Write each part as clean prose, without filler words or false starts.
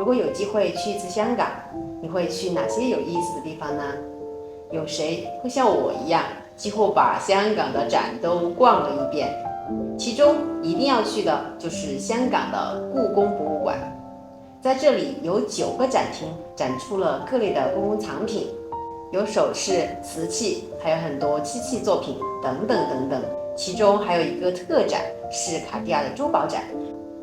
如果有机会去一次香港，你会去哪些有意思的地方呢？有谁会像我一样，几乎把香港的展都逛了一遍？其中一定要去的就是香港的故宫博物馆。在这里有9个展厅，展出了各类的故宫藏品，有首饰、瓷器，还有很多漆器作品等等等等。其中还有一个特展是卡地亚的珠宝展，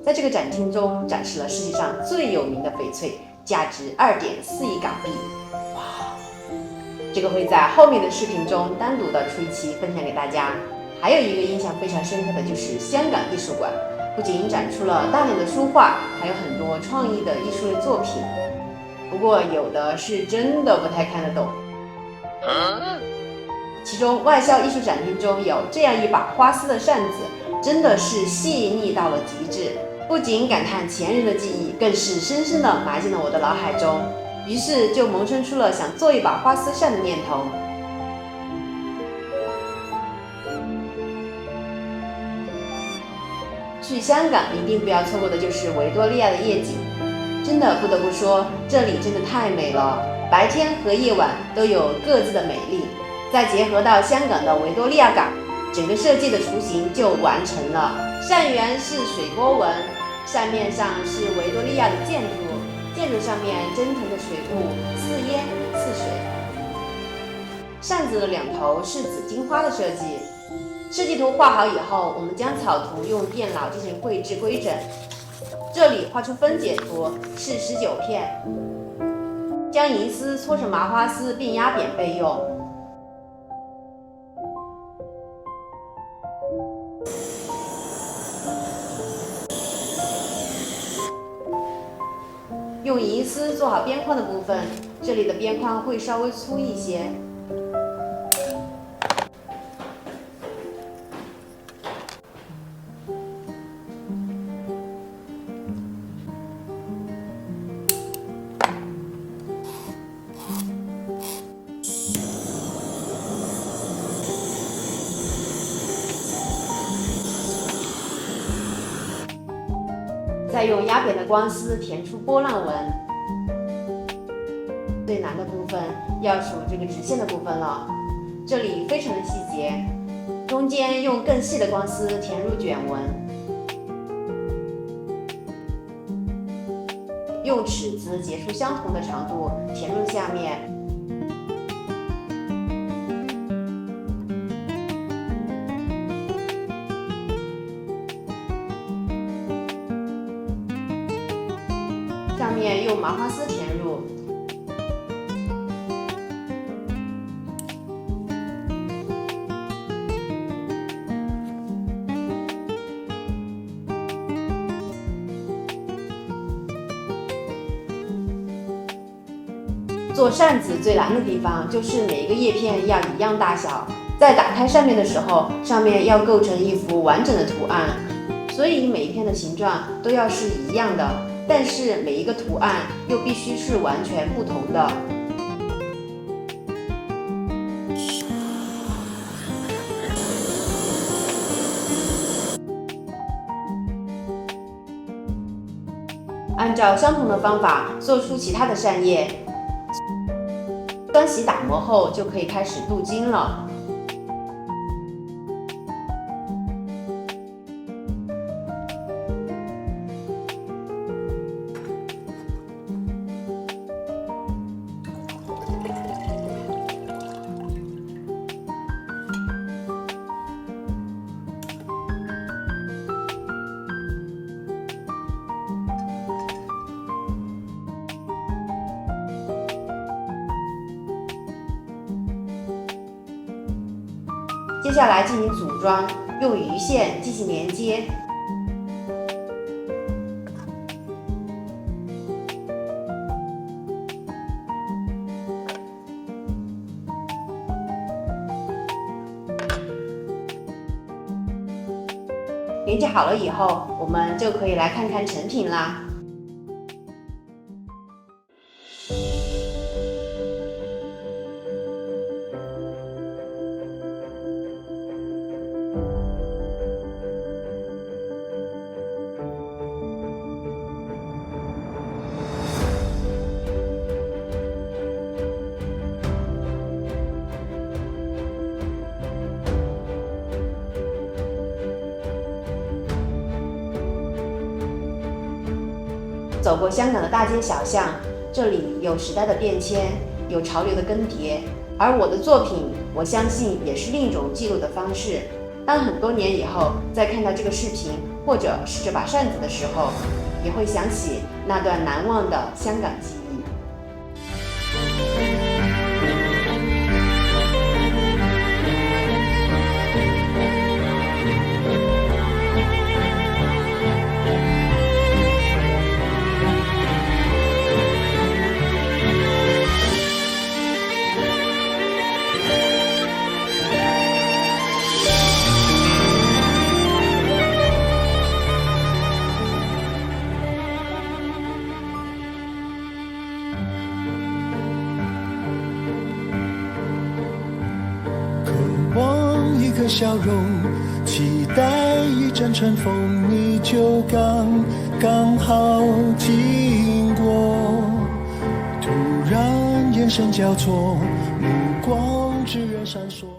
在这个展厅中展示了世界上最有名的翡翠，价值2.4亿港币。哇，这个会在后面的视频中单独的出一期分享给大家。还有一个印象非常深刻的就是香港艺术馆，不仅展出了大量的书画，还有很多创意的艺术类作品，不过有的是真的不太看得懂。其中外销艺术展厅中有这样一把花丝的扇子，真的是细腻到了极致，不仅感叹前人的技艺，更是深深地埋进了我的脑海中，于是就萌生出了想做一把花丝扇的念头。去香港一定不要错过的就是维多利亚的夜景，真的不得不说，这里真的太美了，白天和夜晚都有各自的美丽。再结合到香港的维多利亚港，整个设计的雏形就完成了。扇缘是水波纹，扇面上是维多利亚的建筑，建筑上面蒸腾的水雾似烟似水。扇子的2头是紫荆花的设计，设计图画好以后，我们将草图用电脑进行绘制规整。这里画出分解图是19片，将银丝搓成麻花丝并压扁备用。用银丝做好边框的部分，这里的边框会稍微粗一些。再用压扁的光丝填出波浪纹。最难的部分要数这个直线的部分了，这里非常的细节，中间用更细的光丝填入卷纹，用尺子截出相同的长度填入下面。上面用麻花丝填入，做扇子最难的地方就是每一个叶片要一样大小，在打开扇面的时候，上面要构成一幅完整的图案，所以每一片的形状都要是一样的。但是每一个图案又必须是完全不同的。按照相同的方法做出其他的扇叶，双洗打磨后就可以开始镀金了。接下来进行组装，用鱼线进行连接。连接好了以后，我们就可以来看看成品啦。走过香港的大街小巷，这里有时代的变迁，有潮流的更迭，而我的作品，我相信也是另一种记录的方式。当很多年以后再看到这个视频，或者是这把扇子的时候，也会想起那段难忘的香港记忆。一个笑容，期待一阵春风，你就刚好经过。突然眼神交错，目光只愿闪烁。